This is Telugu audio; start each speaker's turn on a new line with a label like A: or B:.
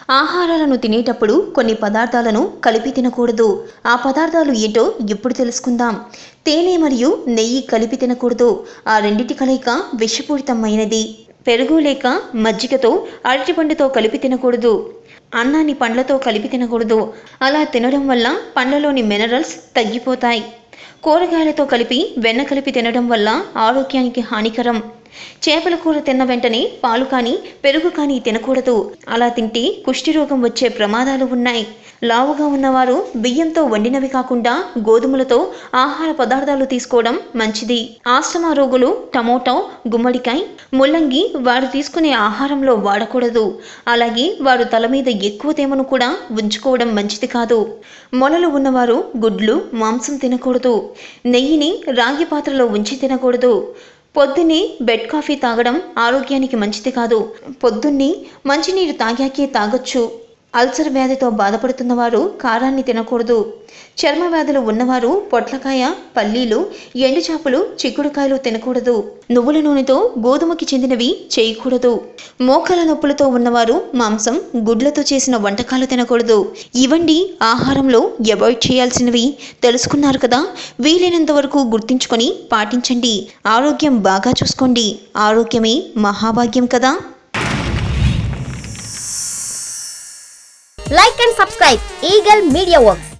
A: ఆహారాలను తినేటప్పుడు కొన్ని పదార్థాలను కలిపి తినకూడదు. ఆ పదార్థాలు ఏంటో ఇప్పుడు తెలుసుకుందాం. తేనె మరియు నెయ్యి కలిపి తినకూడదు. ఆ రెండిటి కలయిక విషపూరితమైనది. పెరుగు లేక మజ్జిగతో అరటిపండుతో కలిపి తినకూడదు. అన్నాన్ని పండ్లతో కలిపి తినకూడదు. అలా తినడం వల్ల పండ్లలోని మినరల్స్ తగ్గిపోతాయి. కూరగాయలతో కలిపి వెన్న కలిపి తినడం వల్ల ఆరోగ్యానికి హానికరం. చేపల కూర తిన్న వెంటనే పాలు కానీ పెరుగు కానీ తినకూడదు. అలా తింటే కుష్టి రోగం వచ్చే ప్రమాదాలు ఉన్నాయి. లావుగా ఉన్నవారు బియ్యంతో వండినవి కాకుండా గోధుమలతో ఆహార పదార్థాలు తీసుకోవడం మంచిది. ఆస్తమా రోగులు టమోటా, గుమ్మడికాయ, ముల్లంగి వారు తీసుకునే ఆహారంలో వాడకూడదు. అలాగే వారు తల మీద ఎక్కువ తేమను కూడా ఉంచుకోవడం మంచిది కాదు. మొలలు ఉన్నవారు గుడ్లు, మాంసం తినకూడదు. నెయ్యిని రాగి పాత్రలో ఉంచి తినకూడదు. పొద్దున్నే బెడ్ కాఫీ తాగడం ఆరోగ్యానికి మంచిది కాదు. పొద్దున్నే మంచినీరు తాగాకే తాగొచ్చు. అల్సర్ వ్యాధితో బాధపడుతున్న వారు కారాన్ని తినకూడదు. చర్మ వ్యాధులు ఉన్నవారు పొట్లకాయ, పల్లీలు, ఎండుచాపలు, చిక్కుడుకాయలు తినకూడదు. నువ్వుల నూనెతో గోధుమకి చెందినవి చేయకూడదు. మోకాల నొప్పులతో ఉన్నవారు మాంసం, గుడ్లతో చేసిన వంటకాలు తినకూడదు. ఇవండి ఆహారంలో అవాయిడ్ చేయాల్సినవి. తెలుసుకున్నారు కదా? వీలైనంత వరకు గుర్తించుకొని పాటించండి. ఆరోగ్యం బాగా చూసుకోండి. ఆరోగ్యమే మహాభాగ్యం కదా.
B: Like and subscribe Eagle Media Works.